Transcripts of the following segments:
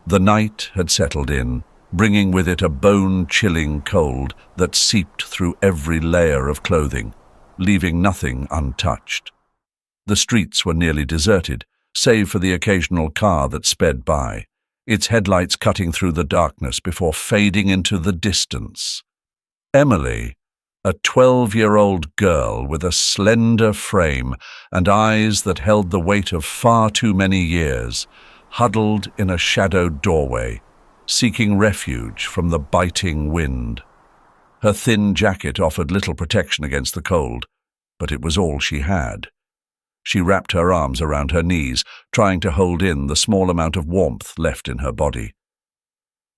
The night had settled in, bringing with it a bone-chilling cold that seeped through every layer of clothing, leaving nothing untouched. The streets were nearly deserted, save for the occasional car that sped by, its headlights cutting through the darkness before fading into the distance. Emily, a 12-year-old girl with a slender frame and eyes that held the weight of far too many years, huddled in a shadowed doorway, seeking refuge from the biting wind. Her thin jacket offered little protection against the cold, but it was all she had. She wrapped her arms around her knees, trying to hold in the small amount of warmth left in her body.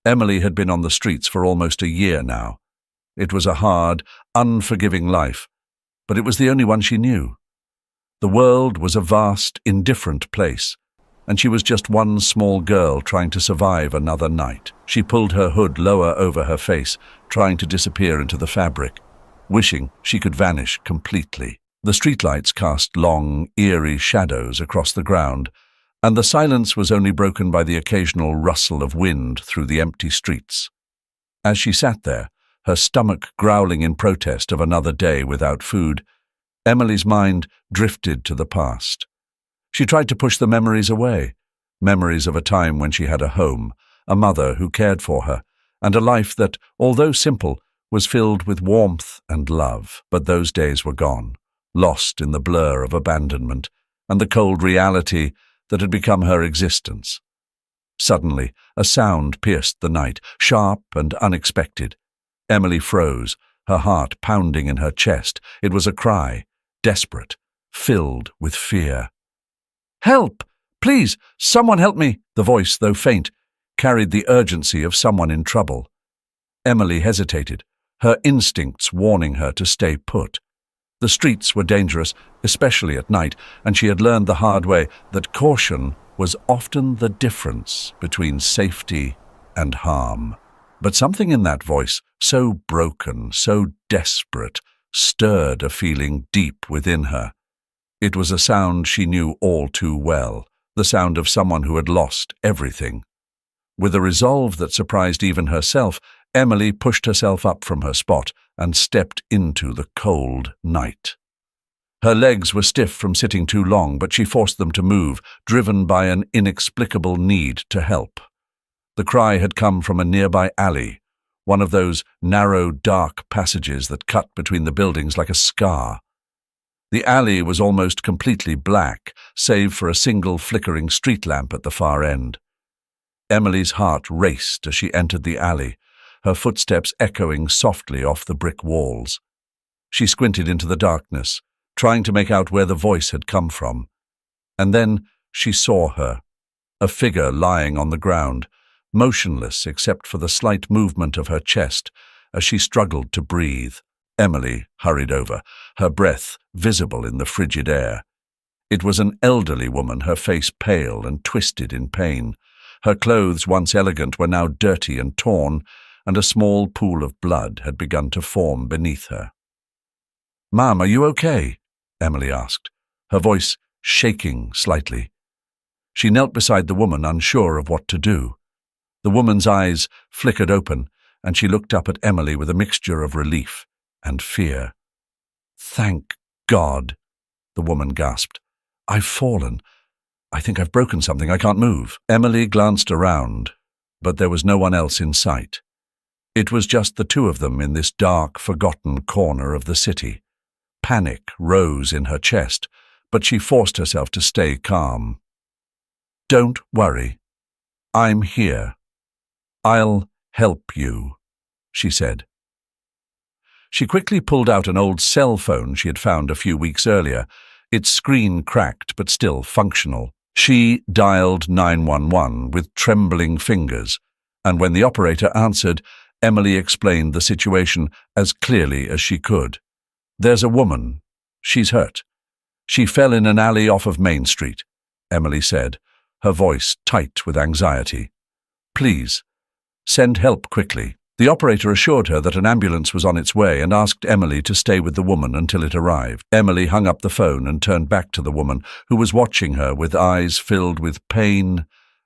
Emily had been on the streets for almost a year now. It was a hard, unforgiving life, but it was the only one she knew. The world was a vast, indifferent place, and she was just one small girl trying to survive another night. She pulled her hood lower over her face, trying to disappear into the fabric, wishing she could vanish completely. The streetlights cast long, eerie shadows across the ground, and the silence was only broken by the occasional rustle of wind through the empty streets. As she sat there, her stomach growling in protest of another day without food, Emily's mind drifted to the past. She tried to push the memories away, memories of a time when she had a home, a mother who cared for her, and a life that, although simple, was filled with warmth and love. But those days were gone, lost in the blur of abandonment and the cold reality that had become her existence. Suddenly, a sound pierced the night, sharp and unexpected. Emily froze, her heart pounding in her chest. It was a cry, desperate, filled with fear. "Help! Please, someone help me!" The voice, though faint, carried the urgency of someone in trouble. Emily hesitated, her instincts warning her to stay put. The streets were dangerous, especially at night, and she had learned the hard way that caution was often the difference between safety and harm. But something in that voice, so broken, so desperate, stirred a feeling deep within her. It was a sound she knew all too well, the sound of someone who had lost everything. With a resolve that surprised even herself, Emily pushed herself up from her spot and stepped into the cold night. Her legs were stiff from sitting too long, but she forced them to move, driven by an inexplicable need to help. The cry had come from a nearby alley, one of those narrow, dark passages that cut between the buildings like a scar. The alley was almost completely black, save for a single flickering street lamp at the far end. Emily's heart raced as she entered the alley, her footsteps echoing softly off the brick walls. She squinted into the darkness, trying to make out where the voice had come from. And then she saw her, a figure lying on the ground, motionless except for the slight movement of her chest as she struggled to breathe. Emily hurried over, her breath visible in the frigid air. It was an elderly woman, her face pale and twisted in pain. Her clothes, once elegant, were now dirty and torn, and a small pool of blood had begun to form beneath her. "Ma'am, are you okay?" Emily asked, her voice shaking slightly. She knelt beside the woman, unsure of what to do. The woman's eyes flickered open, and she looked up at Emily with a mixture of relief and fear. "Thank God," the woman gasped. "I've fallen. I think I've broken something. I can't move." Emily glanced around, but there was no one else in sight. It was just the two of them in this dark, forgotten corner of the city. Panic rose in her chest, but she forced herself to stay calm. "Don't worry. I'm here. I'll help you," she said. She quickly pulled out an old cell phone she had found a few weeks earlier, its screen cracked but still functional. She dialed 911 with trembling fingers, and when the operator answered, Emily explained the situation as clearly as she could. "There's a woman. She's hurt. She fell in an alley off of Main Street," Emily said, her voice tight with anxiety. "Please, send help quickly." The operator assured her that an ambulance was on its way and asked Emily to stay with the woman until it arrived. Emily hung up the phone and turned back to the woman, who was watching her with eyes filled with pain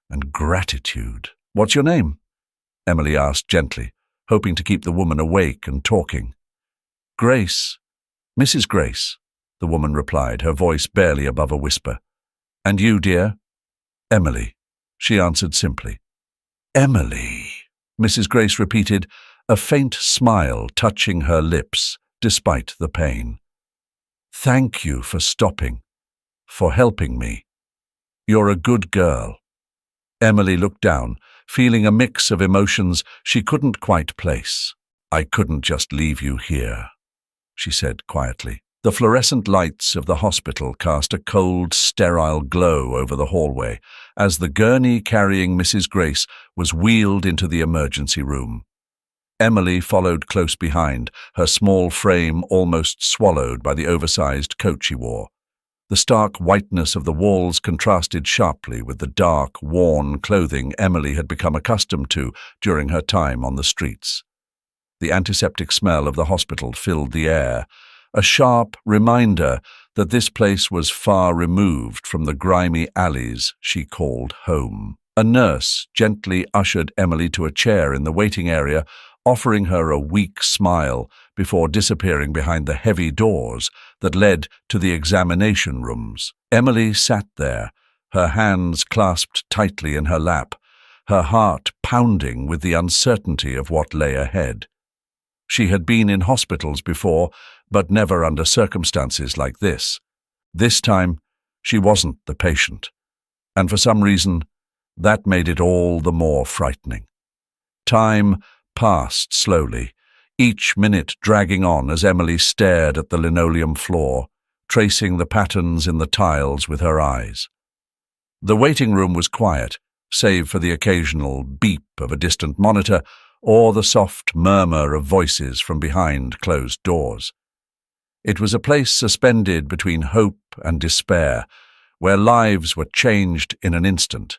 and gratitude. "What's your name?" Emily asked gently, hoping to keep the woman awake and talking. "Grace. Mrs. Grace," the woman replied, her voice barely above a whisper. "And you, dear?" "Emily," she answered simply. "Emily," Mrs. Grace repeated, a faint smile touching her lips despite the pain. "Thank you for stopping, for helping me. You're a good girl." Emily looked down, feeling a mix of emotions she couldn't quite place. "I couldn't just leave you here," she said quietly. The fluorescent lights of the hospital cast a cold, sterile glow over the hallway as the gurney carrying Mrs. Grace was wheeled into the emergency room. Emily followed close behind, her small frame almost swallowed by the oversized coat she wore. The stark whiteness of the walls contrasted sharply with the dark, worn clothing Emily had become accustomed to during her time on the streets. The antiseptic smell of the hospital filled the air, a sharp reminder that this place was far removed from the grimy alleys she called home. A nurse gently ushered Emily to a chair in the waiting area, offering her a weak smile before disappearing behind the heavy doors that led to the examination rooms. Emily sat there, her hands clasped tightly in her lap, her heart pounding with the uncertainty of what lay ahead. She had been in hospitals before, but never under circumstances like this. This time, she wasn't the patient, and for some reason, that made it all the more frightening. Time passed slowly, each minute dragging on as Emily stared at the linoleum floor, tracing the patterns in the tiles with her eyes. The waiting room was quiet, save for the occasional beep of a distant monitor or the soft murmur of voices from behind closed doors. It was a place suspended between hope and despair, where lives were changed in an instant.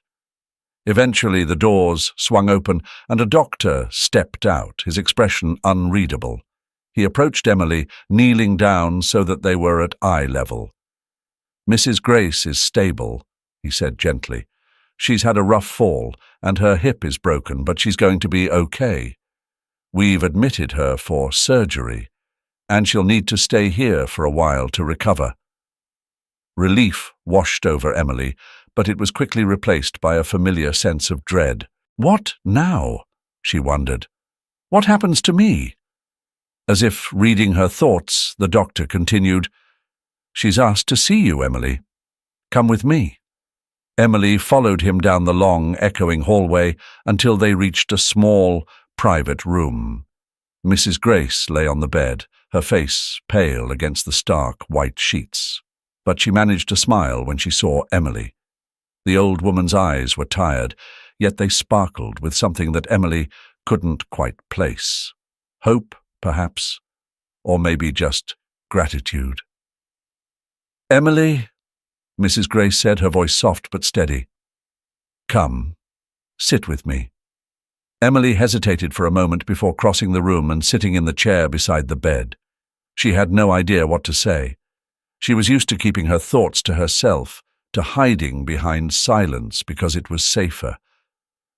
Eventually the doors swung open and a doctor stepped out, his expression unreadable. He approached Emily, kneeling down so that they were at eye level. "Mrs. Grace is stable," he said gently. "She's had a rough fall and her hip is broken, but she's going to be okay. We've admitted her for surgery, and she'll need to stay here for a while to recover." Relief washed over Emily, but it was quickly replaced by a familiar sense of dread. "What now?" she wondered. "What happens to me?" As if reading her thoughts, the doctor continued, "She's asked to see you, Emily. Come with me." Emily followed him down the long, echoing hallway until they reached a small, private room. Mrs. Grace lay on the bed, her face pale against the stark white sheets. But she managed to smile when she saw Emily. The old woman's eyes were tired, yet they sparkled with something that Emily couldn't quite place. Hope, perhaps, or maybe just gratitude. "Emily," Mrs. Grace said, her voice soft but steady. "Come, sit with me." Emily hesitated for a moment before crossing the room and sitting in the chair beside the bed. She had no idea what to say. She was used to keeping her thoughts to herself, to hiding behind silence because it was safer.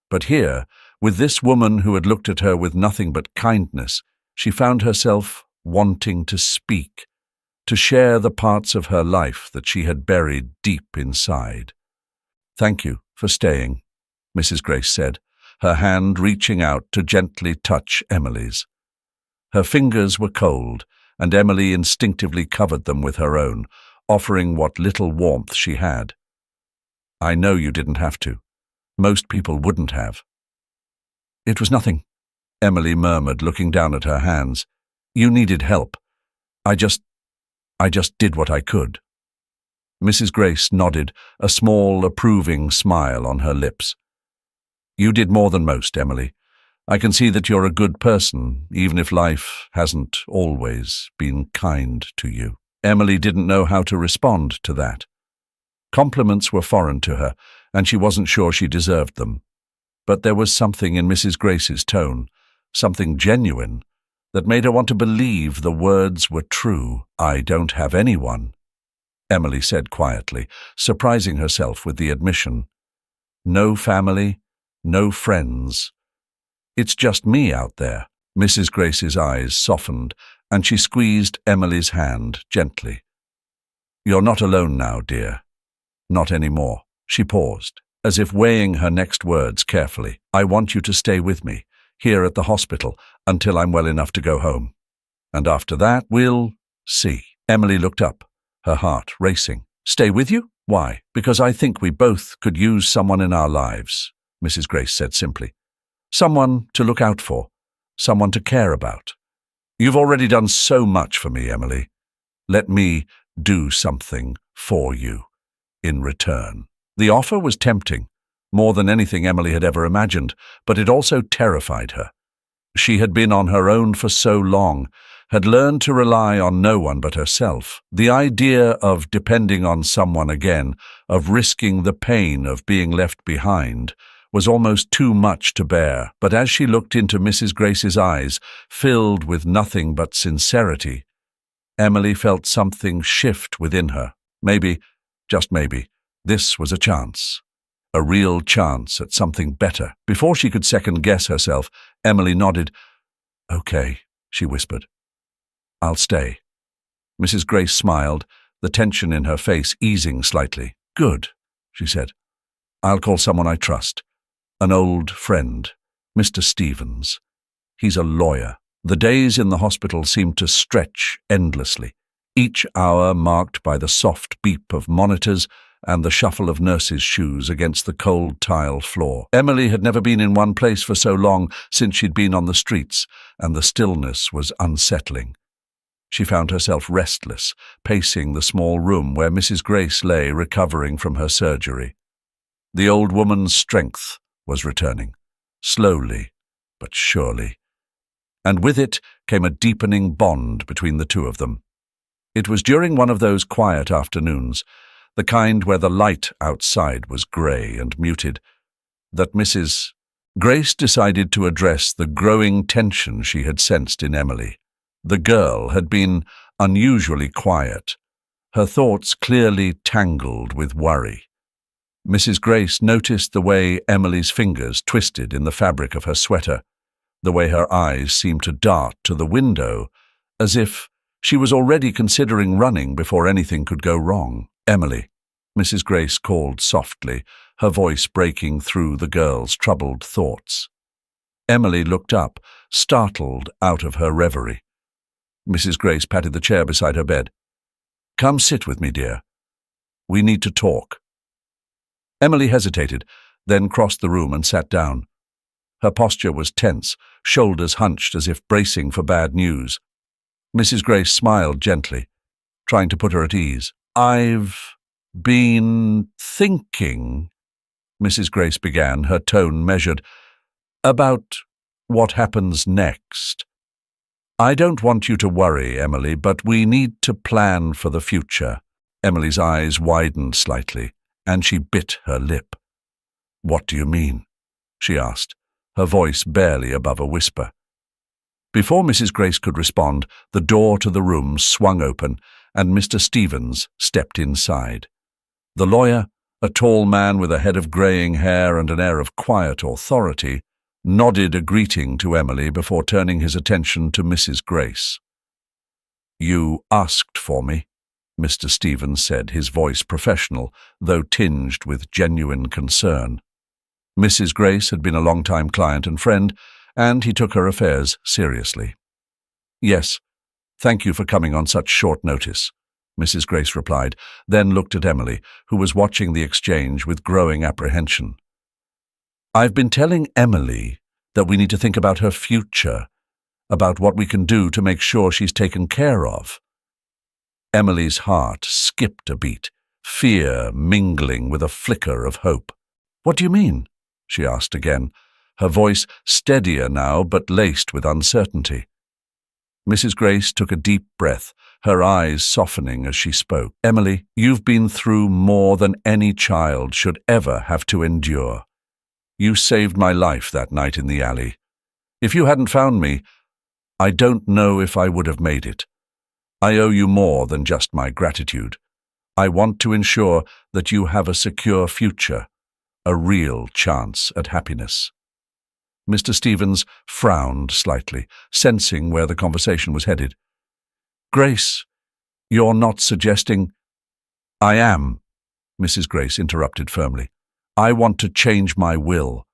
But here, with this woman who had looked at her with nothing but kindness, she found herself wanting to speak, to share the parts of her life that she had buried deep inside. "Thank you for staying," Mrs. Grace said, her hand reaching out to gently touch Emily's. Her fingers were cold, and Emily instinctively covered them with her own, offering what little warmth she had. "I know you didn't have to. Most people wouldn't have." "It was nothing," Emily murmured, looking down at her hands. "You needed help. I just did what I could." Mrs. Grace nodded, a small, approving smile on her lips. "You did more than most, Emily. I can see that you're a good person, even if life hasn't always been kind to you." Emily didn't know how to respond to that. Compliments were foreign to her, and she wasn't sure she deserved them. But there was something in Mrs. Grace's tone, something genuine, that made her want to believe the words were true. "I don't have anyone," Emily said quietly, surprising herself with the admission. "No family, No friends. It's just me out there. Mrs. Grace's eyes softened, and she squeezed Emily's hand gently. You're not alone now, dear. Not anymore. She paused, as if weighing her next words carefully. I want you to stay with me, here at the hospital, until I'm well enough to go home. And after that, we'll see. Emily looked up, her heart racing. Stay with you? Why? Because I think we both could use someone in our lives, Mrs. Grace said simply. Someone to look out for, someone to care about. You've already done so much for me, Emily. Let me do something for you in return. The offer was tempting, more than anything Emily had ever imagined, but it also terrified her. She had been on her own for so long, had learned to rely on no one but herself. The idea of depending on someone again, of risking the pain of being left behind, was almost too much to bear. But as she looked into Mrs. Grace's eyes, filled with nothing but sincerity, Emily felt something shift within her. Maybe, just maybe, this was a chance. A real chance at something better. Before she could second-guess herself, Emily nodded. Okay, she whispered. I'll stay. Mrs. Grace smiled, the tension in her face easing slightly. Good, she said. I'll call someone I trust. An old friend, Mr. Stevens. He's a lawyer. The days in the hospital seemed to stretch endlessly, each hour marked by the soft beep of monitors and the shuffle of nurses' shoes against the cold tile floor. Emily had never been in one place for so long since she'd been on the streets, and the stillness was unsettling. She found herself restless, pacing the small room where Mrs. Grace lay recovering from her surgery. The old woman's strength was returning, slowly but surely, and with it came a deepening bond between the two of them. It was during one of those quiet afternoons, the kind where the light outside was grey and muted, that Mrs. Grace decided to address the growing tension she had sensed in Emily. The girl had been unusually quiet, her thoughts clearly tangled with worry. Mrs. Grace noticed the way Emily's fingers twisted in the fabric of her sweater, the way her eyes seemed to dart to the window, as if she was already considering running before anything could go wrong. Emily, Mrs. Grace called softly, her voice breaking through the girl's troubled thoughts. Emily looked up, startled out of her reverie. Mrs. Grace patted the chair beside her bed. Come sit with me, dear. We need to talk. Emily hesitated, then crossed the room and sat down. Her posture was tense, shoulders hunched as if bracing for bad news. Mrs. Grace smiled gently, trying to put her at ease. I've been thinking, Mrs. Grace began, her tone measured, about what happens next. I don't want you to worry, Emily, but we need to plan for the future. Emily's eyes widened slightly, and she bit her lip. What do you mean? She asked, her voice barely above a whisper. Before Mrs. Grace could respond, the door to the room swung open, and Mr. Stevens stepped inside. The lawyer, a tall man with a head of greying hair and an air of quiet authority, nodded a greeting to Emily before turning his attention to Mrs. Grace. You asked for me, Mr. Stevens said, his voice professional, though tinged with genuine concern. Mrs. Grace had been a long-time client and friend, and he took her affairs seriously. Yes, thank you for coming on such short notice, Mrs. Grace replied, then looked at Emily, who was watching the exchange with growing apprehension. I've been telling Emily that we need to think about her future, about what we can do to make sure she's taken care of. Emily's heart skipped a beat, fear mingling with a flicker of hope. What do you mean? She asked again, her voice steadier now but laced with uncertainty. Mrs. Grace took a deep breath, her eyes softening as she spoke. Emily, you've been through more than any child should ever have to endure. You saved my life that night in the alley. If you hadn't found me, I don't know if I would have made it. I owe you more than just my gratitude. I want to ensure that you have a secure future, a real chance at happiness. Mr. Stevens frowned slightly, sensing where the conversation was headed. "Grace, you're not suggesting—" "I am," Mrs. Grace interrupted firmly. "I want to change my will.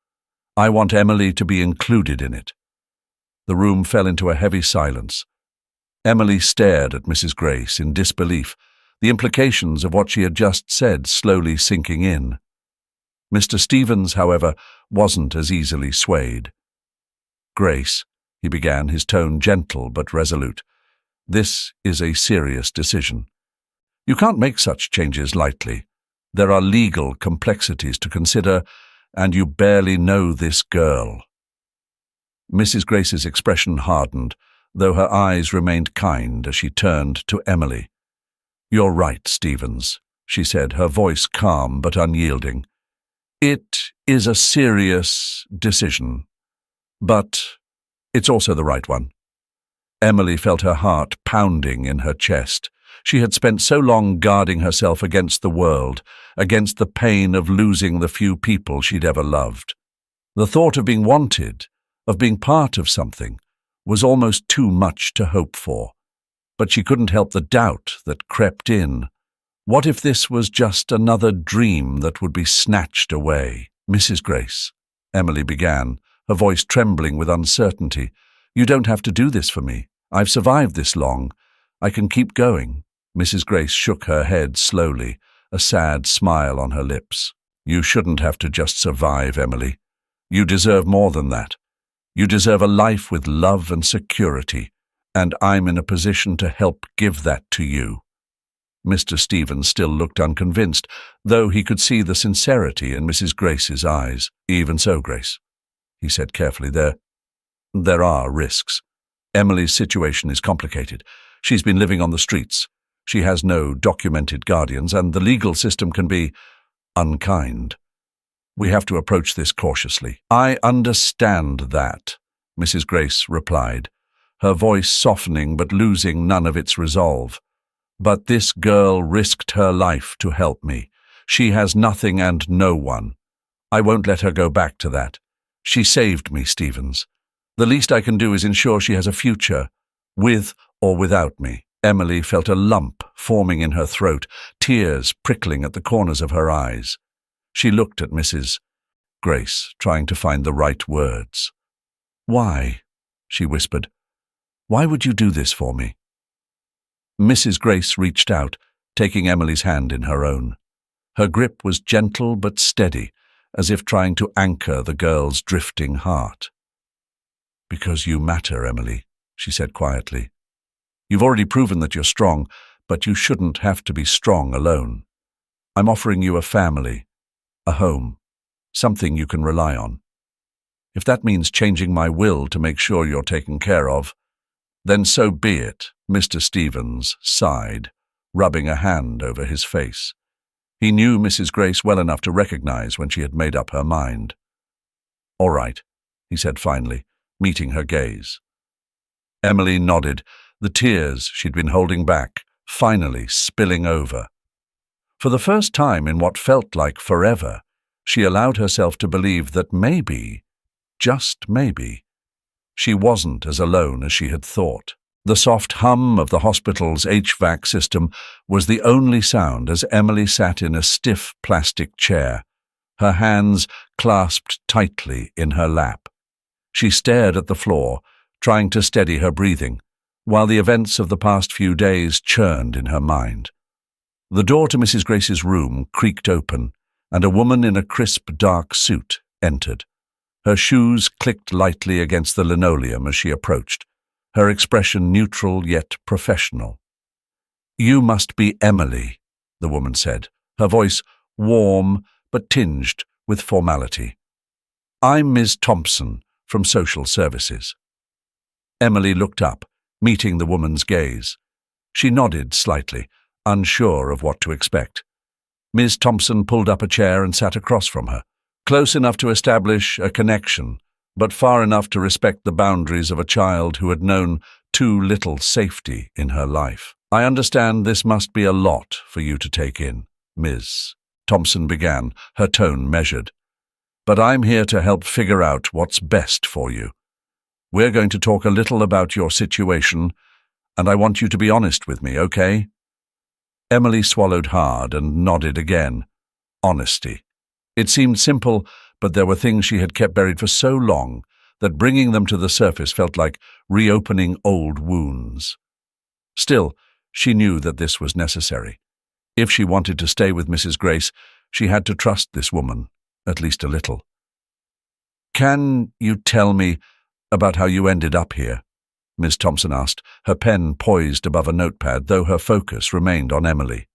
I want Emily to be included in it." The room fell into a heavy silence. Emily stared at Mrs. Grace in disbelief, the implications of what she had just said slowly sinking in. Mr. Stevens, however, wasn't as easily swayed. "Grace," he began, his tone gentle but resolute, "this is a serious decision. You can't make such changes lightly. There are legal complexities to consider, and you barely know this girl." Mrs. Grace's expression hardened, though her eyes remained kind as she turned to Emily. "You're right, Stevens," she said, her voice calm but unyielding. "It is a serious decision, but it's also the right one." Emily felt her heart pounding in her chest. She had spent so long guarding herself against the world, against the pain of losing the few people she'd ever loved. The thought of being wanted, of being part of something, was almost too much to hope for. But she couldn't help the doubt that crept in. What if this was just another dream that would be snatched away? "Mrs. Grace," Emily began, her voice trembling with uncertainty, "you don't have to do this for me. I've survived this long. I can keep going." Mrs. Grace shook her head slowly, a sad smile on her lips. "You shouldn't have to just survive, Emily. You deserve more than that. You deserve a life with love and security, and I'm in a position to help give that to you." Mr. Stevens still looked unconvinced, though he could see the sincerity in Mrs. Grace's eyes. "Even so, Grace," he said carefully, there are risks. Emily's situation is complicated. She's been living on the streets. She has no documented guardians, and the legal system can be unkind. We have to approach this cautiously." "I understand that," Mrs. Grace replied, her voice softening but losing none of its resolve. "But this girl risked her life to help me. She has nothing and no one. I won't let her go back to that. She saved me, Stevens. The least I can do is ensure she has a future, with or without me." Emily felt a lump forming in her throat, tears prickling at the corners of her eyes. She looked at Mrs. Grace, trying to find the right words. "Why?" she whispered. "Why would you do this for me?" Mrs. Grace reached out, taking Emily's hand in her own. Her grip was gentle but steady, as if trying to anchor the girl's drifting heart. "Because you matter, Emily," she said quietly. "You've already proven that you're strong, but you shouldn't have to be strong alone. I'm offering you a family, a home, something you can rely on. If that means changing my will to make sure you're taken care of, then so be it." Mr. Stevens sighed, rubbing a hand over his face. He knew Mrs. Grace well enough to recognize when she had made up her mind. "All right," he said finally, meeting her gaze. Emily nodded, the tears she'd been holding back finally spilling over. For the first time in what felt like forever, she allowed herself to believe that maybe, just maybe, she wasn't as alone as she had thought. The soft hum of the hospital's HVAC system was the only sound as Emily sat in a stiff plastic chair, her hands clasped tightly in her lap. She stared at the floor, trying to steady her breathing, while the events of the past few days churned in her mind. The door to Mrs. Grace's room creaked open, and a woman in a crisp, dark suit entered. Her shoes clicked lightly against the linoleum as she approached, her expression neutral yet professional. "You must be Emily," the woman said, her voice warm but tinged with formality. "I'm Ms. Thompson from Social Services." Emily looked up, meeting the woman's gaze. She nodded slightly, unsure of what to expect. Ms. Thompson pulled up a chair and sat across from her, close enough to establish a connection, but far enough to respect the boundaries of a child who had known too little safety in her life. "I understand this must be a lot for you to take in," Ms. Thompson began, her tone measured. but I'm here to help figure out what's best for you. We're going to talk a little about your situation, and I want you to be honest with me, okay?" Emily swallowed hard and nodded again. Honesty. It seemed simple, but there were things she had kept buried for so long that bringing them to the surface felt like reopening old wounds. Still, she knew that this was necessary. If she wanted to stay with Mrs. Grace, she had to trust this woman, at least a little. "Can you tell me about how you ended up here?" Miss Thompson asked, her pen poised above a notepad, though her focus remained on Emily.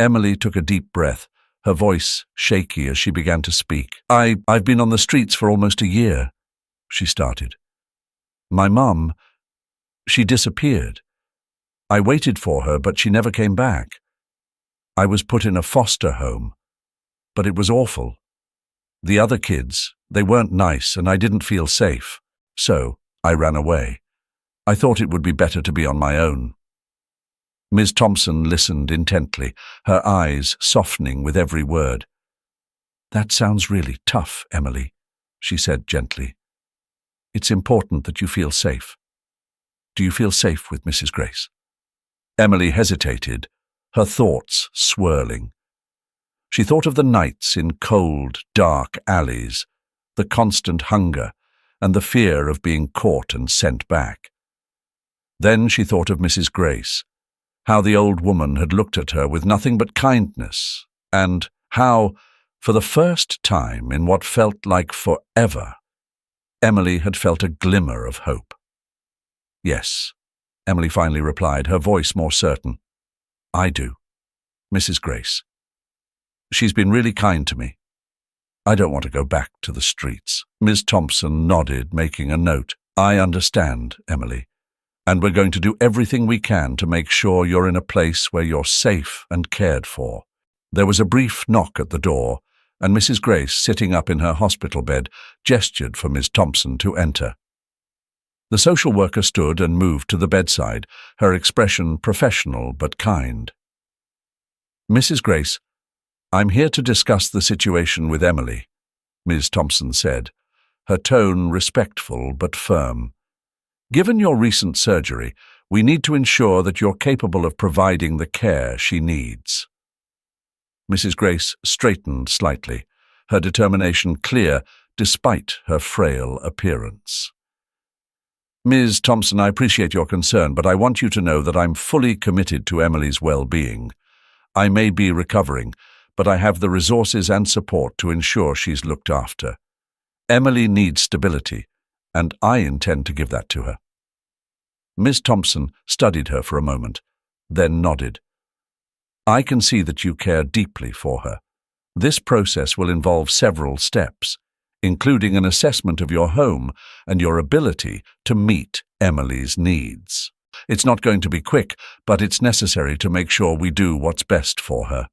Emily took a deep breath, her voice shaky as she began to speak. I've been on the streets for almost a year," she started. "My mum, she disappeared. I waited for her, but she never came back. I was put in a foster home, but it was awful. The other kids, they weren't nice, and I didn't feel safe. So I ran away. I thought it would be better to be on my own." Ms. Thompson listened intently, her eyes softening with every word. "That sounds really tough, Emily," she said gently. "It's important that you feel safe. Do you feel safe with Mrs. Grace?" Emily hesitated, her thoughts swirling. She thought of the nights in cold, dark alleys, the constant hunger, and the fear of being caught and sent back. Then she thought of Mrs. Grace, how the old woman had looked at her with nothing but kindness, and how, for the first time in what felt like forever, Emily had felt a glimmer of hope. "Yes," Emily finally replied, her voice more certain. "I do. Mrs. Grace. She's been really kind to me. I don't want to go back to the streets." Ms. Thompson nodded, making a note. "I understand, Emily, and we're going to do everything we can to make sure you're in a place where you're safe and cared for." There was a brief knock at the door, and Mrs. Grace, sitting up in her hospital bed, gestured for Ms. Thompson to enter. The social worker stood and moved to the bedside, her expression professional but kind. "Mrs. Grace, I'm here to discuss the situation with Emily," Ms. Thompson said, her tone respectful but firm. "Given your recent surgery, we need to ensure that you're capable of providing the care she needs." Mrs. Grace straightened slightly, her determination clear despite her frail appearance. "Ms. Thompson, I appreciate your concern, but I want you to know that I'm fully committed to Emily's well-being. I may be recovering, but I have the resources and support to ensure she's looked after. Emily needs stability, and I intend to give that to her." Ms. Thompson studied her for a moment, then nodded. "I can see that you care deeply for her. This process will involve several steps, including an assessment of your home and your ability to meet Emily's needs. It's not going to be quick, but it's necessary to make sure we do what's best for her."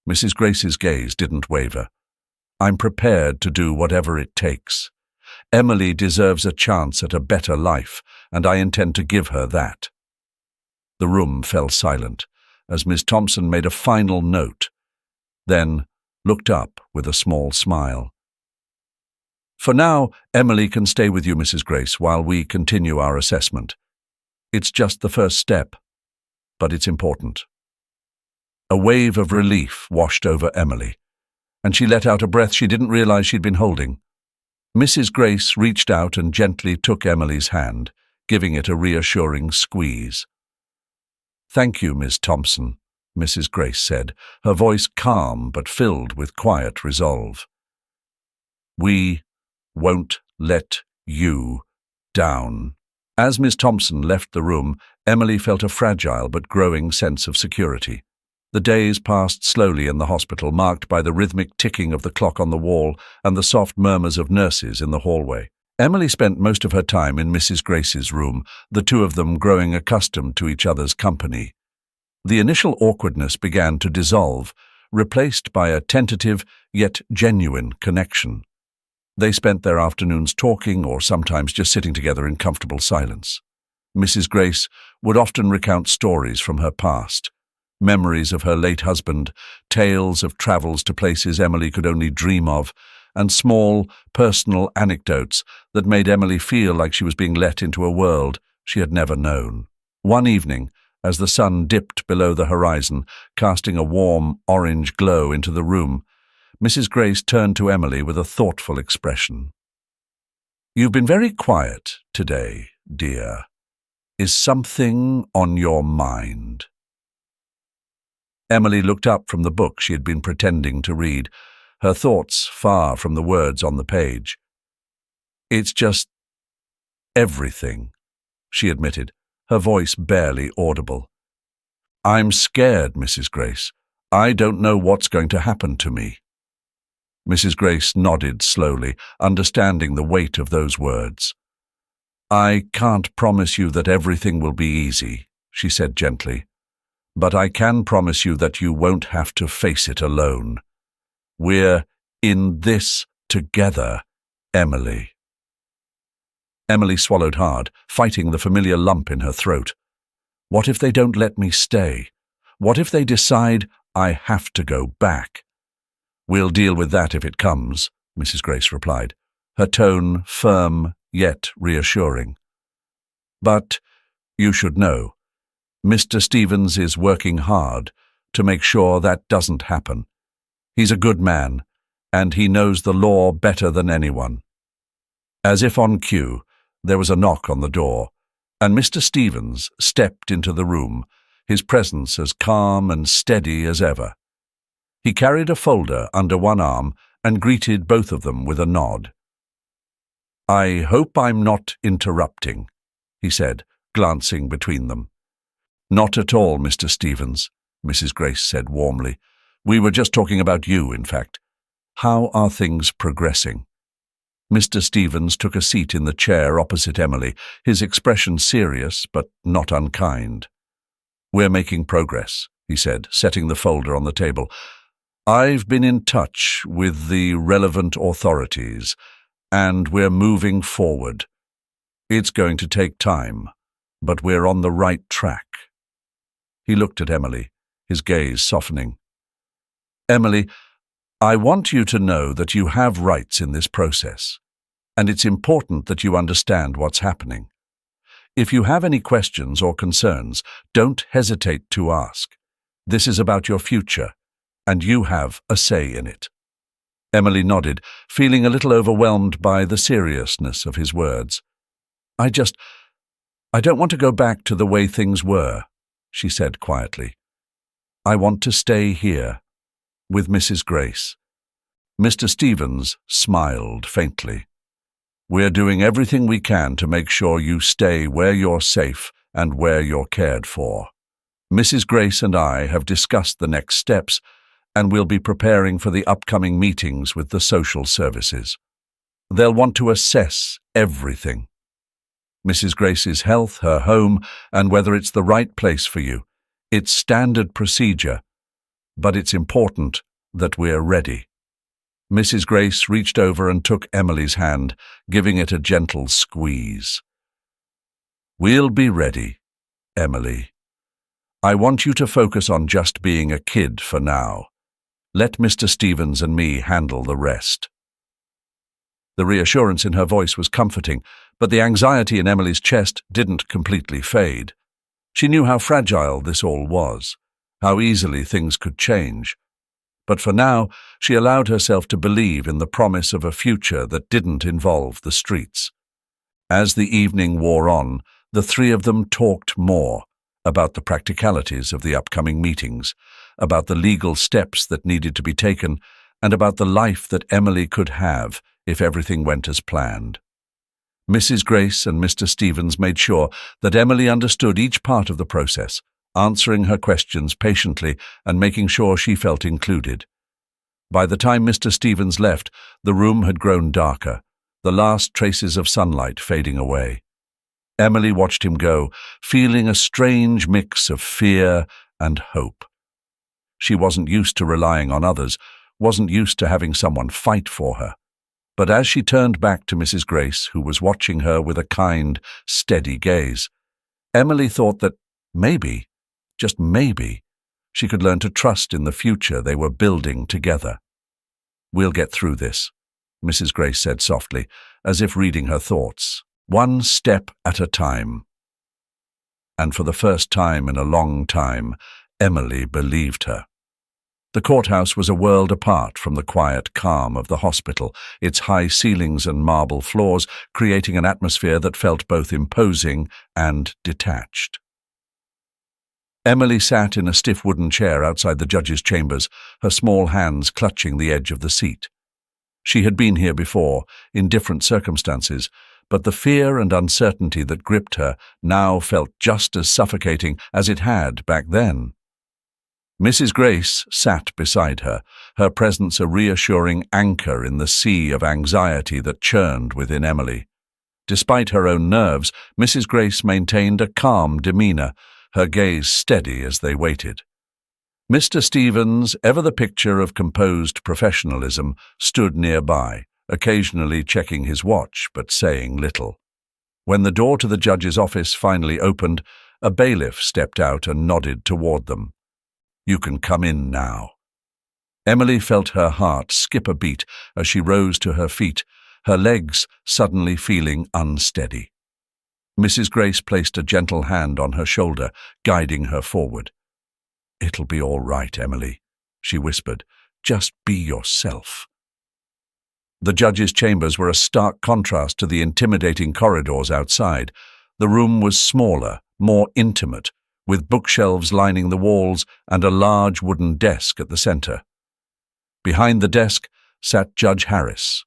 Mrs. Grace's gaze didn't waver. "I'm prepared to do whatever it takes. Emily deserves a chance at a better life, and I intend to give her that." The room fell silent as Miss Thompson made a final note, then looked up with a small smile. "For now, Emily can stay with you, Mrs. Grace, while we continue our assessment. It's just the first step, but it's important." A wave of relief washed over Emily, and she let out a breath she didn't realize she'd been holding. Mrs. Grace reached out and gently took Emily's hand, giving it a reassuring squeeze. "Thank you, Miss Thompson," Mrs. Grace said, her voice calm but filled with quiet resolve. "We won't let you down." As Miss Thompson left the room, Emily felt a fragile but growing sense of security. The days passed slowly in the hospital, marked by the rhythmic ticking of the clock on the wall and the soft murmurs of nurses in the hallway. Emily spent most of her time in Mrs. Grace's room, the two of them growing accustomed to each other's company. The initial awkwardness began to dissolve, replaced by a tentative yet genuine connection. They spent their afternoons talking or sometimes just sitting together in comfortable silence. Mrs. Grace would often recount stories from her past, memories of her late husband, tales of travels to places Emily could only dream of, and small, personal anecdotes that made Emily feel like she was being let into a world she had never known. One evening, as the sun dipped below the horizon, casting a warm, orange glow into the room, Mrs. Grace turned to Emily with a thoughtful expression. "You've been very quiet today, dear. Is something on your mind?" Emily looked up from the book she had been pretending to read, her thoughts far from the words on the page. "It's just everything," she admitted, her voice barely audible. "I'm scared, Mrs. Grace. I don't know what's going to happen to me." Mrs. Grace nodded slowly, understanding the weight of those words. "I can't promise you that everything will be easy," she said gently, "but I can promise you that you won't have to face it alone. We're in this together, Emily." Emily swallowed hard, fighting the familiar lump in her throat. What if they don't let me stay? What if they decide I have to go back? "We'll deal with that if it comes," Mrs. Grace replied, her tone firm yet reassuring. "But you should know, Mr. Stevens is working hard to make sure that doesn't happen. He's a good man, and he knows the law better than anyone." As if on cue, there was a knock on the door, and Mr. Stevens stepped into the room, his presence as calm and steady as ever. He carried a folder under one arm and greeted both of them with a nod. "I hope I'm not interrupting," he said, glancing between them. "Not at all, Mr. Stevens," Mrs. Grace said warmly. "We were just talking about you, in fact. How are things progressing?" Mr. Stevens took a seat in the chair opposite Emily, his expression serious but not unkind. "We're making progress," he said, setting the folder on the table. "I've been in touch with the relevant authorities, and we're moving forward. It's going to take time, but we're on the right track." He looked at Emily, his gaze softening. "Emily, I want you to know that you have rights in this process, and it's important that you understand what's happening. If you have any questions or concerns, don't hesitate to ask. This is about your future, and you have a say in it." Emily nodded, feeling a little overwhelmed by the seriousness of his words. I don't want to go back to the way things were," she said quietly. "I want to stay here, with Mrs. Grace." Mr. Stevens smiled faintly. "We're doing everything we can to make sure you stay where you're safe and where you're cared for. Mrs. Grace and I have discussed the next steps, and we'll be preparing for the upcoming meetings with the social services. They'll want to assess everything. Mrs. Grace's health, her home, and whether it's the right place for you. It's standard procedure, but it's important that we're ready." Mrs. Grace reached over and took Emily's hand, giving it a gentle squeeze. "We'll be ready, Emily. I want you to focus on just being a kid for now. Let Mr. Stevens and me handle the rest." The reassurance in her voice was comforting, but the anxiety in Emily's chest didn't completely fade. She knew how fragile this all was, how easily things could change. But for now, she allowed herself to believe in the promise of a future that didn't involve the streets. As the evening wore on, the three of them talked more about the practicalities of the upcoming meetings, about the legal steps that needed to be taken, and about the life that Emily could have if everything went as planned. Mrs. Grace and Mr. Stevens made sure that Emily understood each part of the process, answering her questions patiently and making sure she felt included. By the time Mr. Stevens left, the room had grown darker, the last traces of sunlight fading away. Emily watched him go, feeling a strange mix of fear and hope. She wasn't used to relying on others, wasn't used to having someone fight for her. But as she turned back to Mrs. Grace, who was watching her with a kind, steady gaze, Emily thought that maybe, just maybe, she could learn to trust in the future they were building together. "We'll get through this," Mrs. Grace said softly, as if reading her thoughts. "One step at a time." And for the first time in a long time, Emily believed her. The courthouse was a world apart from the quiet calm of the hospital, its high ceilings and marble floors creating an atmosphere that felt both imposing and detached. Emily sat in a stiff wooden chair outside the judge's chambers, her small hands clutching the edge of the seat. She had been here before, in different circumstances, but the fear and uncertainty that gripped her now felt just as suffocating as it had back then. Mrs. Grace sat beside her, her presence a reassuring anchor in the sea of anxiety that churned within Emily. Despite her own nerves, Mrs. Grace maintained a calm demeanor, her gaze steady as they waited. Mr. Stevens, ever the picture of composed professionalism, stood nearby, occasionally checking his watch but saying little. When the door to the judge's office finally opened, a bailiff stepped out and nodded toward them. "You can come in now." Emily felt her heart skip a beat as she rose to her feet, her legs suddenly feeling unsteady. Mrs. Grace placed a gentle hand on her shoulder, guiding her forward. "It'll be all right, Emily," she whispered. "Just be yourself." The judge's chambers were a stark contrast to the intimidating corridors outside. The room was smaller, more intimate, with bookshelves lining the walls and a large wooden desk at the center. Behind the desk sat Judge Harris,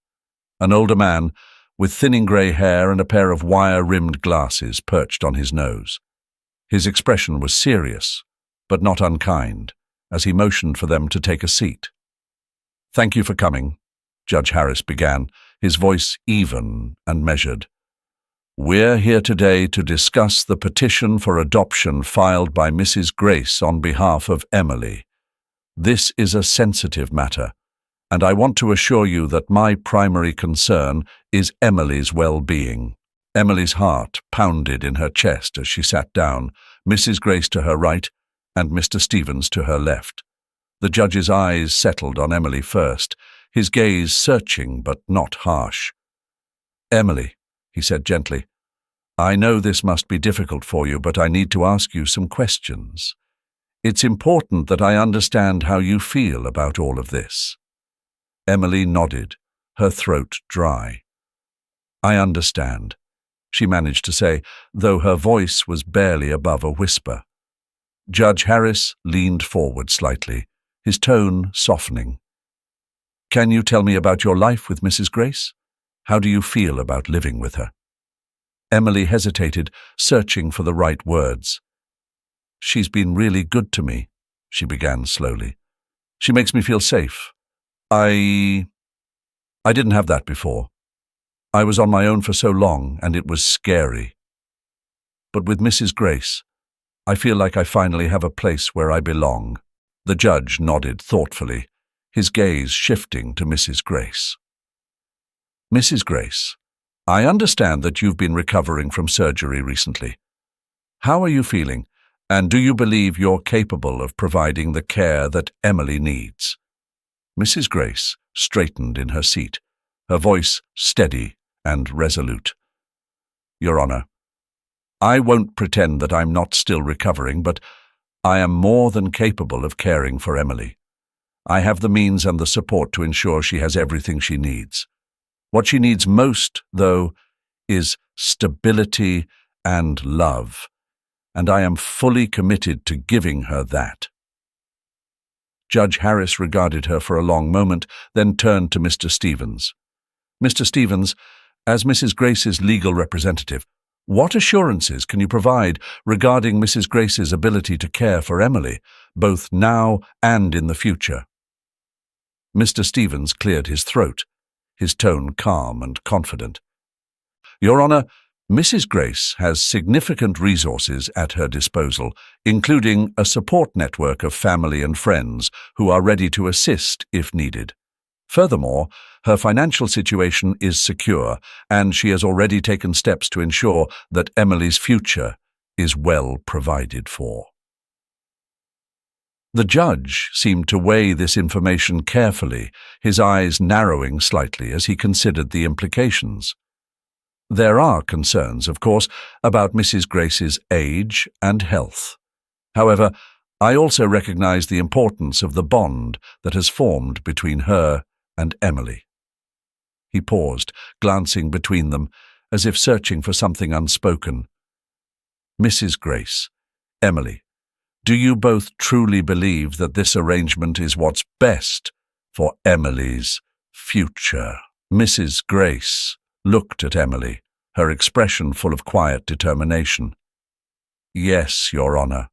an older man with thinning grey hair and a pair of wire-rimmed glasses perched on his nose. His expression was serious, but not unkind, as he motioned for them to take a seat. "Thank you for coming," Judge Harris began, his voice even and measured. "We're here today to discuss the petition for adoption filed by Mrs. Grace on behalf of Emily. This is a sensitive matter, and I want to assure you that my primary concern is Emily's well-being." Emily's heart pounded in her chest as she sat down, Mrs. Grace to her right and Mr. Stevens to her left. The judge's eyes settled on Emily first, his gaze searching but not harsh. "Emily," he said gently, "I know this must be difficult for you, but I need to ask you some questions. It's important that I understand how you feel about all of this." Emily nodded, her throat dry. "I understand," she managed to say, though her voice was barely above a whisper. Judge Harris leaned forward slightly, his tone softening. "Can you tell me about your life with Mrs. Grace? How do you feel about living with her?" Emily hesitated, searching for the right words. "She's been really good to me," she began slowly. "She makes me feel safe. I didn't have that before. I was on my own for so long, and it was scary. But with Mrs. Grace, I feel like I finally have a place where I belong." The judge nodded thoughtfully, his gaze shifting to Mrs. Grace. "Mrs. Grace, I understand that you've been recovering from surgery recently. How are you feeling, and do you believe you're capable of providing the care that Emily needs?" Mrs. Grace straightened in her seat, her voice steady and resolute. "Your Honor, I won't pretend that I'm not still recovering, but I am more than capable of caring for Emily. I have the means and the support to ensure she has everything she needs. What she needs most, though, is stability and love, and I am fully committed to giving her that." Judge Harris regarded her for a long moment, then turned to Mr. Stevens. "Mr. Stevens, as Mrs. Grace's legal representative, what assurances can you provide regarding Mrs. Grace's ability to care for Emily, both now and in the future?" Mr. Stevens cleared his throat, his tone calm and confident. "Your Honor, Mrs. Grace has significant resources at her disposal, including a support network of family and friends who are ready to assist if needed. Furthermore, her financial situation is secure, and she has already taken steps to ensure that Emily's future is well provided for." The judge seemed to weigh this information carefully, his eyes narrowing slightly as he considered the implications. There are concerns, of course, about Mrs. Grace's age and health. However, I also recognize the importance of the bond that has formed between her and Emily. He paused, glancing between them, as if searching for something unspoken. Mrs. Grace, Emily, do you both truly believe that this arrangement is what's best for Emily's future? Mrs. Grace looked at Emily, her expression full of quiet determination. Yes, Your Honor,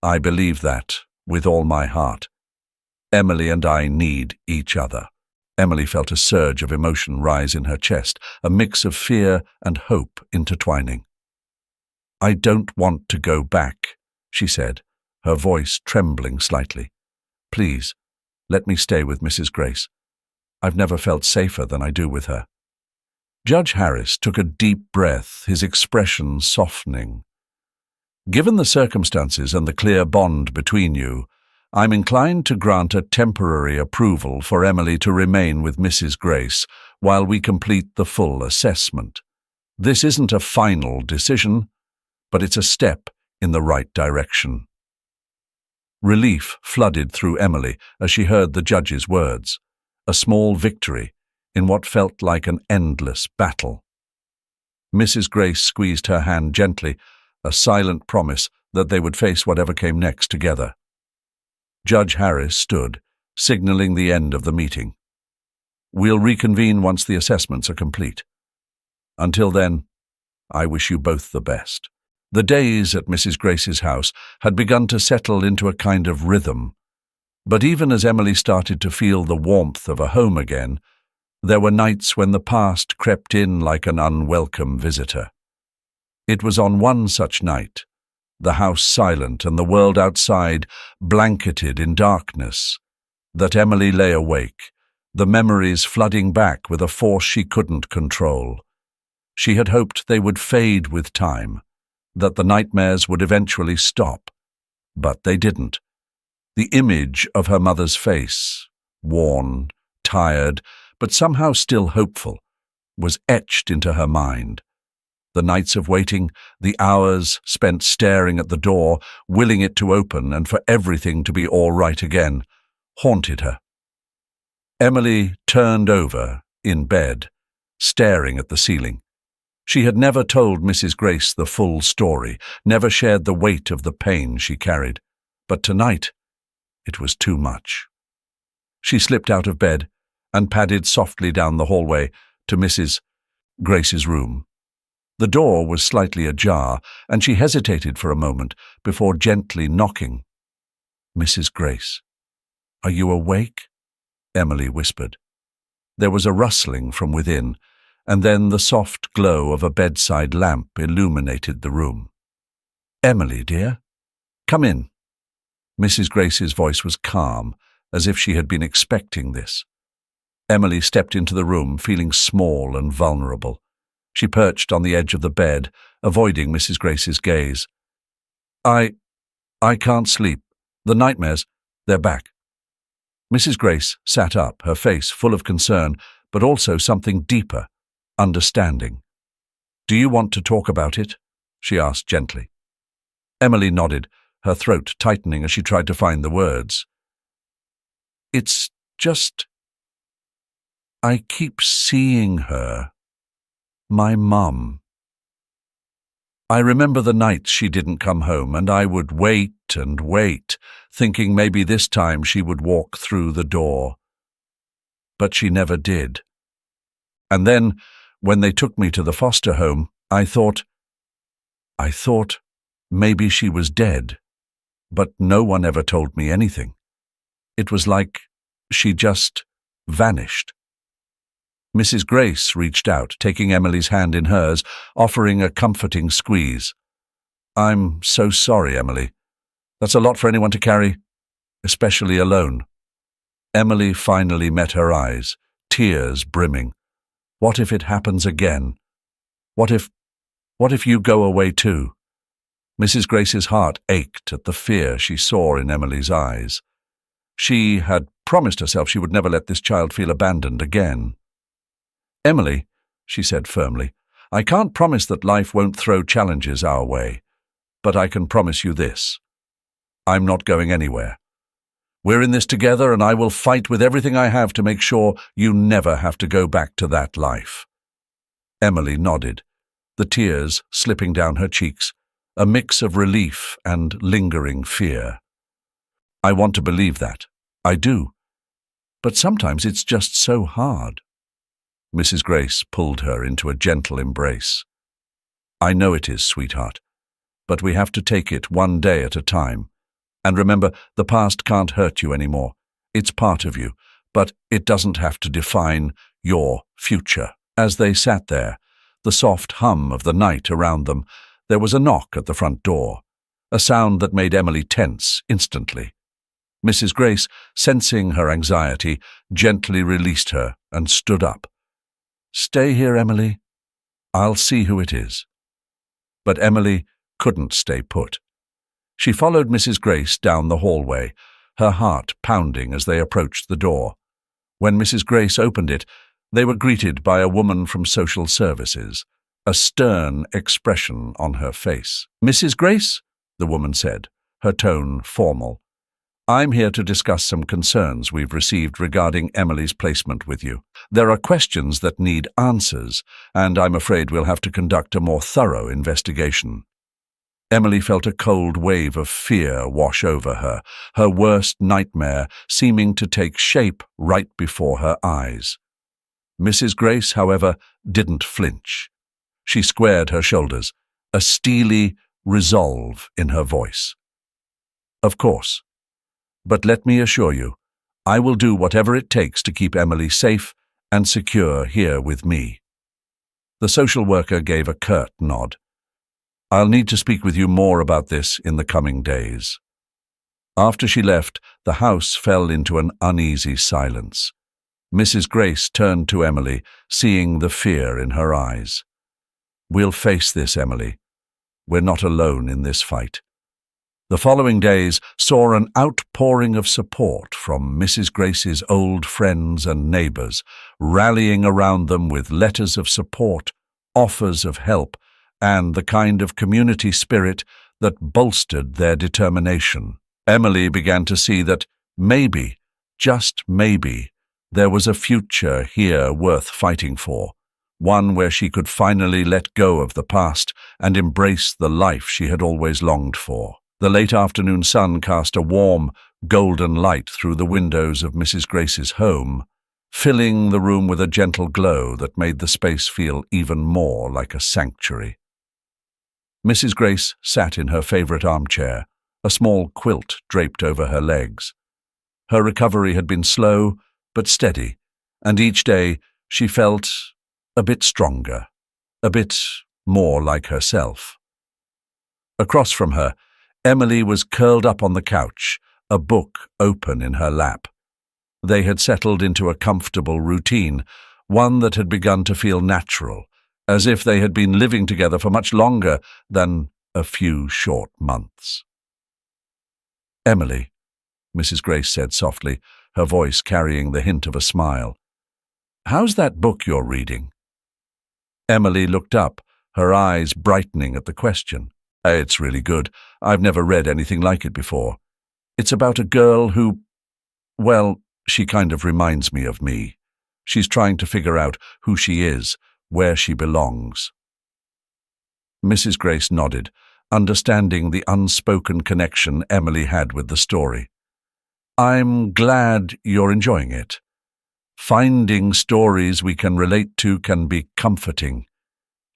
I believe that with all my heart. Emily and I need each other. Emily felt a surge of emotion rise in her chest, a mix of fear and hope intertwining. I don't want to go back, she said, her voice trembling slightly. Please, let me stay with Mrs. Grace. I've never felt safer than I do with her. Judge Harris took a deep breath, his expression softening. Given the circumstances and the clear bond between you, I'm inclined to grant a temporary approval for Emily to remain with Mrs. Grace while we complete the full assessment. This isn't a final decision, but it's a step in the right direction. Relief flooded through Emily as she heard the judge's words, a small victory in what felt like an endless battle. Mrs. Grace squeezed her hand gently, a silent promise that they would face whatever came next together. Judge Harris stood, signaling the end of the meeting. We'll reconvene once the assessments are complete. Until then, I wish you both the best. The days at Mrs. Grace's house had begun to settle into a kind of rhythm, but even as Emily started to feel the warmth of a home again, there were nights when the past crept in like an unwelcome visitor. It was on one such night, the house silent and the world outside blanketed in darkness, that Emily lay awake, the memories flooding back with a force she couldn't control. She had hoped they would fade with time, that the nightmares would eventually stop, but they didn't. The image of her mother's face, worn, tired, but somehow still hopeful, was etched into her mind. The nights of waiting, the hours spent staring at the door, willing it to open and for everything to be all right again, haunted her. Emily turned over in bed, staring at the ceiling. She had never told Mrs. Grace the full story, never shared the weight of the pain she carried. But tonight, it was too much. She slipped out of bed and padded softly down the hallway to Mrs. Grace's room. The door was slightly ajar, and she hesitated for a moment before gently knocking. Mrs. Grace, are you awake? Emily whispered. There was a rustling from within, and then the soft glow of a bedside lamp illuminated the room. Emily, dear, come in. Mrs. Grace's voice was calm, as if she had been expecting this. Emily stepped into the room, feeling small and vulnerable. She perched on the edge of the bed, avoiding Mrs. Grace's gaze. I can't sleep. The nightmares, they're back. Mrs. Grace sat up, her face full of concern, but also something deeper, understanding. Do you want to talk about it? She asked gently. Emily nodded, her throat tightening as she tried to find the words. It's just... I keep seeing her. My mum. I remember the nights she didn't come home, and I would wait and wait, thinking maybe this time she would walk through the door. But she never did. And then, when they took me to the foster home, I thought maybe she was dead, but no one ever told me anything. It was like she just vanished. Mrs. Grace reached out, taking Emily's hand in hers, offering a comforting squeeze. I'm so sorry, Emily. That's a lot for anyone to carry, especially alone. Emily finally met her eyes, tears brimming. What if it happens again? What if you go away too? Mrs. Grace's heart ached at the fear she saw in Emily's eyes. She had promised herself she would never let this child feel abandoned again. "Emily," she said firmly, "I can't promise that life won't throw challenges our way, but I can promise you this. I'm not going anywhere. We're in this together, and I will fight with everything I have to make sure you never have to go back to that life." Emily nodded, the tears slipping down her cheeks, a mix of relief and lingering fear. "I want to believe that. I do. But sometimes it's just so hard." Mrs. Grace pulled her into a gentle embrace. "I know it is, sweetheart, but we have to take it one day at a time. And remember, the past can't hurt you anymore. It's part of you, but it doesn't have to define your future." As they sat there, the soft hum of the night around them, there was a knock at the front door, a sound that made Emily tense instantly. Mrs. Grace, sensing her anxiety, gently released her and stood up. "Stay here, Emily. I'll see who it is." But Emily couldn't stay put. She followed Mrs. Grace down the hallway, her heart pounding as they approached the door. When Mrs. Grace opened it, they were greeted by a woman from social services, a stern expression on her face. "Mrs. Grace," the woman said, her tone formal, "I'm here to discuss some concerns we've received regarding Emily's placement with you. There are questions that need answers, and I'm afraid we'll have to conduct a more thorough investigation." Emily felt a cold wave of fear wash over her, her worst nightmare seeming to take shape right before her eyes. Mrs. Grace, however, didn't flinch. She squared her shoulders, a steely resolve in her voice. "Of course. But let me assure you, I will do whatever it takes to keep Emily safe and secure here with me." The social worker gave a curt nod. "I'll need to speak with you more about this in the coming days." After she left, the house fell into an uneasy silence. Mrs. Grace turned to Emily, seeing the fear in her eyes. "We'll face this, Emily. We're not alone in this fight." The following days saw an outpouring of support from Mrs. Grace's old friends and neighbors, rallying around them with letters of support, offers of help, and the kind of community spirit that bolstered their determination. Emily began to see that maybe, just maybe, there was a future here worth fighting for, one where she could finally let go of the past and embrace the life she had always longed for. The late afternoon sun cast a warm, golden light through the windows of Mrs. Grace's home, filling the room with a gentle glow that made the space feel even more like a sanctuary. Mrs. Grace sat in her favorite armchair, a small quilt draped over her legs. Her recovery had been slow but steady, and each day she felt a bit stronger, a bit more like herself. Across from her, Emily was curled up on the couch, a book open in her lap. They had settled into a comfortable routine, one that had begun to feel natural, as if they had been living together for much longer than a few short months. "Emily," Mrs. Grace said softly, her voice carrying the hint of a smile, "how's that book you're reading?" Emily looked up, her eyes brightening at the question. "It's really good. I've never read anything like it before. It's about a girl who, well, she kind of reminds me of me. She's trying to figure out who she is, where she belongs." Mrs. Grace nodded, understanding the unspoken connection Emily had with the story. "I'm glad you're enjoying it. Finding stories we can relate to can be comforting,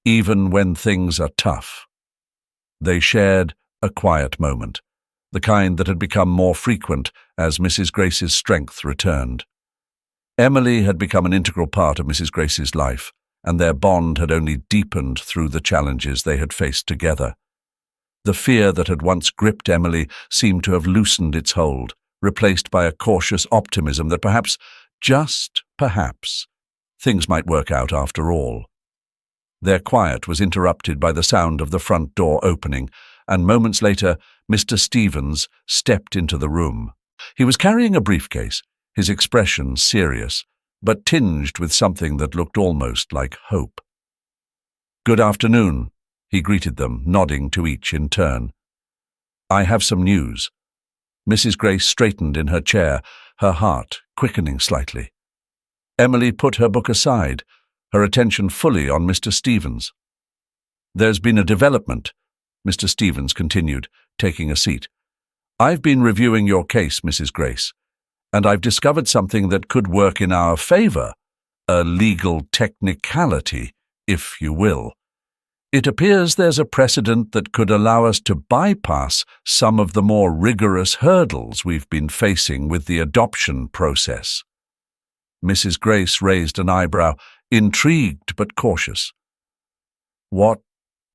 even when things are tough." They shared a quiet moment, the kind that had become more frequent as Mrs. Grace's strength returned. Emily had become an integral part of Mrs. Grace's life, and their bond had only deepened through the challenges they had faced together. The fear that had once gripped Emily seemed to have loosened its hold, replaced by a cautious optimism that perhaps, just perhaps, things might work out after all. Their quiet was interrupted by the sound of the front door opening, and moments later, Mr. Stevens stepped into the room. He was carrying a briefcase, his expression serious, but tinged with something that looked almost like hope. "Good afternoon," he greeted them, nodding to each in turn. "I have some news." Mrs. Grace straightened in her chair, her heart quickening slightly. Emily put her book aside, her attention fully on Mr. Stevens. "There's been a development," Mr. Stevens continued, taking a seat. "I've been reviewing your case, Mrs. Grace, and I've discovered something that could work in our favor, a legal technicality, if you will. It appears there's a precedent that could allow us to bypass some of the more rigorous hurdles we've been facing with the adoption process." Mrs. Grace raised an eyebrow, intrigued but cautious. "What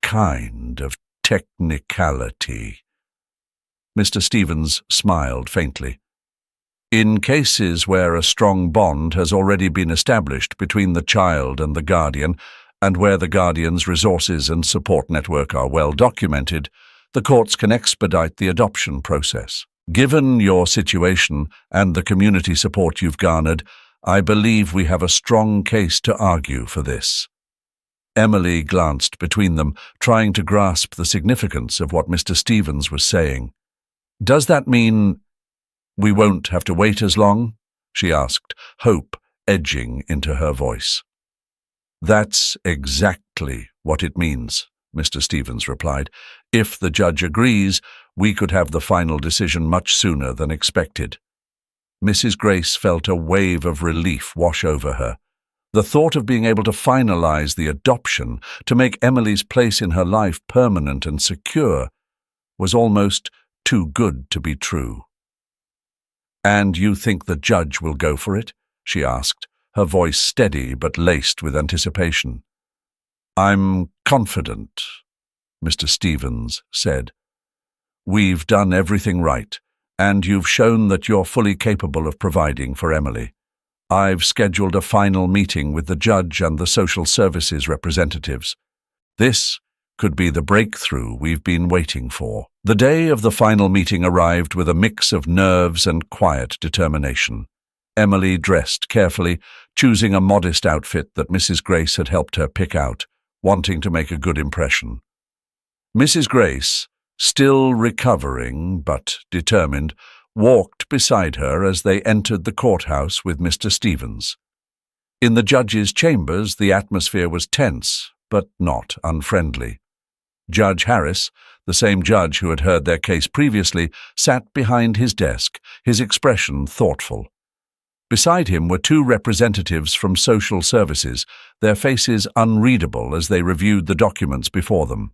kind of technicality?" Mr. Stevens smiled faintly. "In cases where a strong bond has already been established between the child and the guardian, and where the guardian's resources and support network are well documented, the courts can expedite the adoption process. Given your situation and the community support you've garnered, I believe we have a strong case to argue for this." Emily glanced between them, trying to grasp the significance of what Mr. Stevens was saying. "Does that mean we won't have to wait as long?" she asked, hope edging into her voice. "That's exactly what it means," Mr. Stevens replied. "If the judge agrees, we could have the final decision much sooner than expected." Mrs. Grace felt a wave of relief wash over her. The thought of being able to finalize the adoption, to make Emily's place in her life permanent and secure, was almost too good to be true. "And you think the judge will go for it?" she asked, her voice steady but laced with anticipation. "I'm confident," Mr. Stevens said. "We've done everything right, and you've shown that you're fully capable of providing for Emily. I've scheduled a final meeting with the judge and the social services representatives. This could be the breakthrough we've been waiting for." The day of the final meeting arrived with a mix of nerves and quiet determination. Emily dressed carefully, choosing a modest outfit that Mrs. Grace had helped her pick out, wanting to make a good impression. Mrs. Grace, still recovering but determined, walked beside her as they entered the courthouse with Mr. Stevens. In the judge's chambers, the atmosphere was tense, but not unfriendly. Judge Harris, the same judge who had heard their case previously, sat behind his desk, his expression thoughtful. Beside him were two representatives from social services, their faces unreadable as they reviewed the documents before them.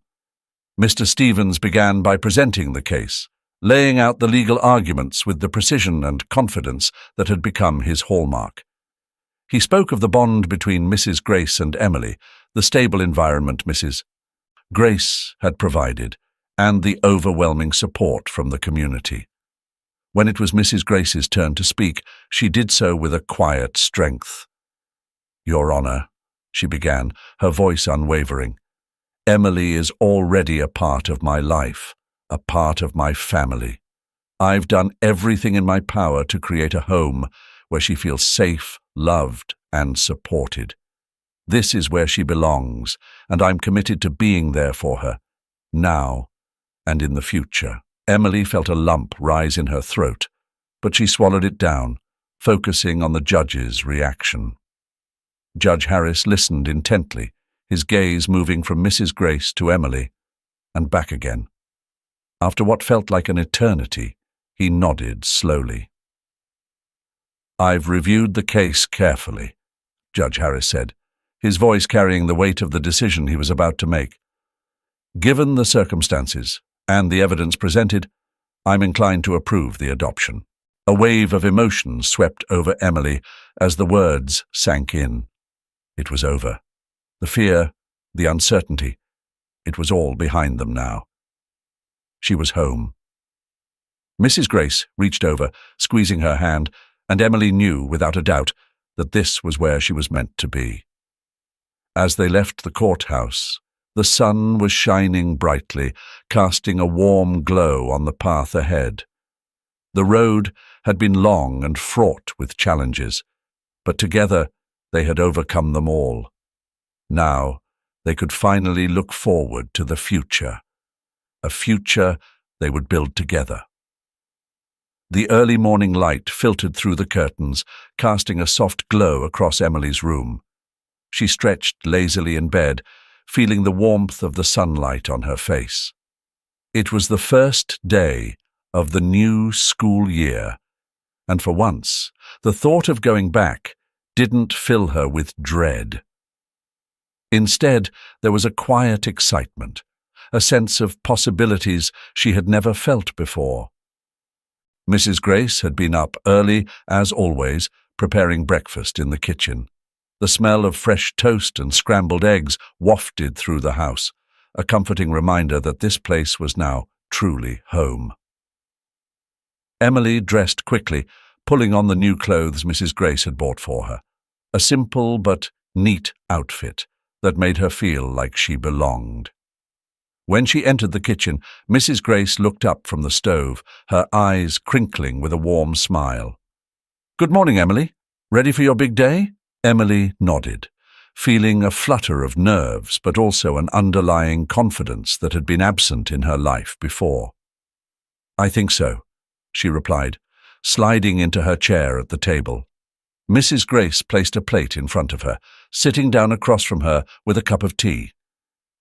Mr. Stevens began by presenting the case, laying out the legal arguments with the precision and confidence that had become his hallmark. He spoke of the bond between Mrs. Grace and Emily, the stable environment Mrs. Grace had provided, and the overwhelming support from the community. When it was Mrs. Grace's turn to speak, she did so with a quiet strength. "Your Honor," she began, her voice unwavering, "Emily is already a part of my life, a part of my family. I've done everything in my power to create a home where she feels safe, loved, and supported. This is where she belongs, and I'm committed to being there for her, now and in the future." Emily felt a lump rise in her throat, but she swallowed it down, focusing on the judge's reaction. Judge Harris listened intently, his gaze moving from Mrs. Grace to Emily, and back again. After what felt like an eternity, he nodded slowly. "I've reviewed the case carefully," Judge Harris said, his voice carrying the weight of the decision he was about to make. "Given the circumstances and the evidence presented, I'm inclined to approve the adoption." A wave of emotion swept over Emily as the words sank in. It was over. The fear, the uncertainty, it was all behind them now. She was home. Mrs. Grace reached over, squeezing her hand, and Emily knew, without a doubt, that this was where she was meant to be. As they left the courthouse, The sun was shining brightly, casting a warm glow on the path ahead. The road had been long and fraught with challenges, but together they had overcome them all. Now they could finally look forward to the future, a future they would build together. The early morning light filtered through the curtains, casting a soft glow across Emily's room. She stretched lazily in bed, feeling the warmth of the sunlight on her face. It was the first day of the new school year, and for once, the thought of going back didn't fill her with dread. Instead, there was a quiet excitement, a sense of possibilities she had never felt before. Mrs. Grace had been up early, as always, preparing breakfast in the kitchen. The smell of fresh toast and scrambled eggs wafted through the house, a comforting reminder that this place was now truly home. Emily dressed quickly, pulling on the new clothes Mrs. Grace had bought for her, a simple but neat outfit that made her feel like she belonged. When she entered the kitchen, Mrs. Grace looked up from the stove, her eyes crinkling with a warm smile. "Good morning, Emily. Ready for your big day?" Emily nodded, feeling a flutter of nerves but also an underlying confidence that had been absent in her life before. "I think so," she replied, sliding into her chair at the table. Mrs. Grace placed a plate in front of her, sitting down across from her with a cup of tea.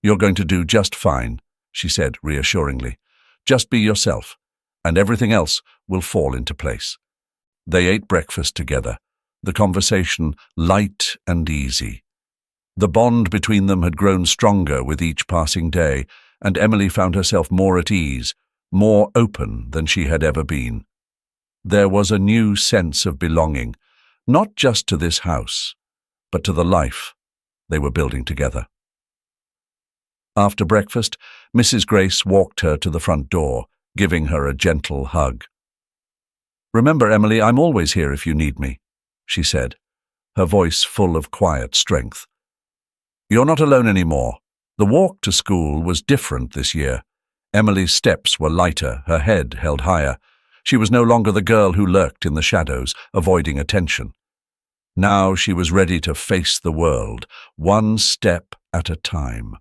"You're going to do just fine," she said reassuringly. "Just be yourself, and everything else will fall into place." They ate breakfast together, the conversation light and easy. The bond between them had grown stronger with each passing day, and Emily found herself more at ease, more open than she had ever been. There was a new sense of belonging, not just to this house, but to the life they were building together. After breakfast, Mrs. Grace walked her to the front door, giving her a gentle hug. "Remember, Emily, I'm always here if you need me," she said, her voice full of quiet strength. "You're not alone anymore." The walk to school was different this year. Emily's steps were lighter, her head held higher. She was no longer the girl who lurked in the shadows, avoiding attention. Now she was ready to face the world, one step at a time.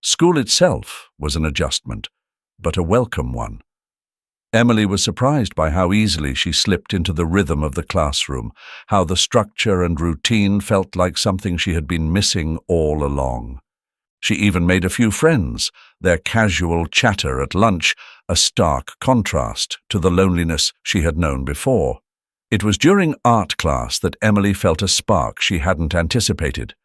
School itself was an adjustment, but a welcome one. Emily was surprised by how easily she slipped into the rhythm of the classroom, how the structure and routine felt like something she had been missing all along. She even made a few friends, their casual chatter at lunch a stark contrast to the loneliness she had known before. It was during art class that Emily felt a spark she hadn't anticipated.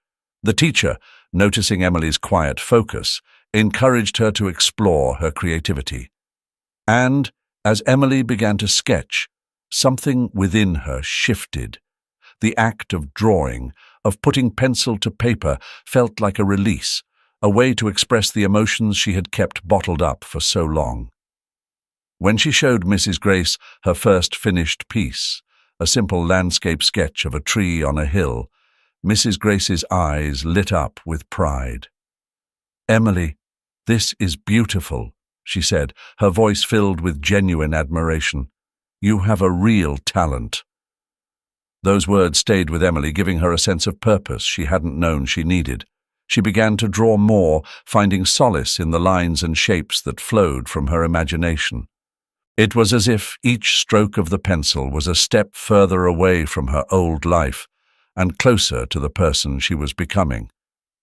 The teacher, noticing Emily's quiet focus, encouraged her to explore her creativity. And as Emily began to sketch, something within her shifted. The act of drawing, of putting pencil to paper, felt like a release, a way to express the emotions she had kept bottled up for so long. When she showed Mrs. Grace her first finished piece, a simple landscape sketch of a tree on a hill, Mrs. Grace's eyes lit up with pride. "Emily, this is beautiful," she said, her voice filled with genuine admiration. "You have a real talent." Those words stayed with Emily, giving her a sense of purpose she hadn't known she needed. She began to draw more, finding solace in the lines and shapes that flowed from her imagination. It was as if each stroke of the pencil was a step further away from her old life and closer to the person she was becoming.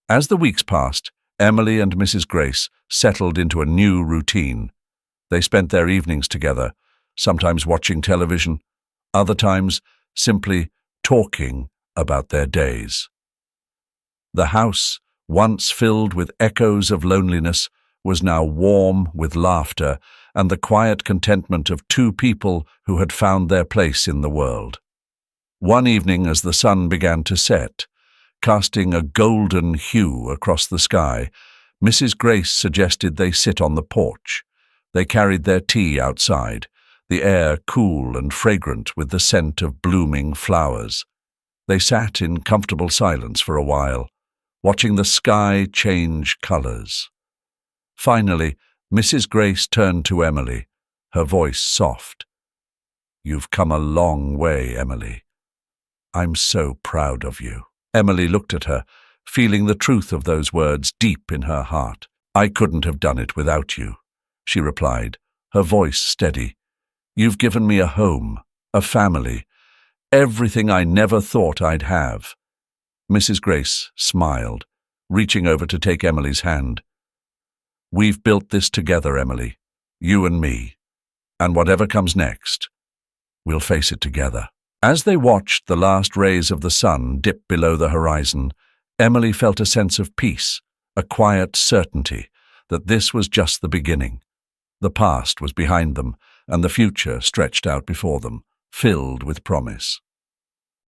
As the weeks passed, Emily and Mrs. Grace settled into a new routine. They spent their evenings together, sometimes watching television, other times simply talking about their days. The house, once filled with echoes of loneliness, was now warm with laughter and the quiet contentment of two people who had found their place in the world. One evening, as the sun began to set, casting a golden hue across the sky, Mrs. Grace suggested they sit on the porch. They carried their tea outside, the air cool and fragrant with the scent of blooming flowers. They sat in comfortable silence for a while, watching the sky change colors. Finally, Mrs. Grace turned to Emily, her voice soft. "You've come a long way, Emily. I'm so proud of you." Emily looked at her, feeling the truth of those words deep in her heart. "I couldn't have done it without you," she replied, her voice steady. "You've given me a home, a family, everything I never thought I'd have." Mrs. Grace smiled, reaching over to take Emily's hand. "We've built this together, Emily, you and me, and whatever comes next, we'll face it together." As they watched the last rays of the sun dip below the horizon, Emily felt a sense of peace, a quiet certainty that this was just the beginning. The past was behind them, and the future stretched out before them, filled with promise.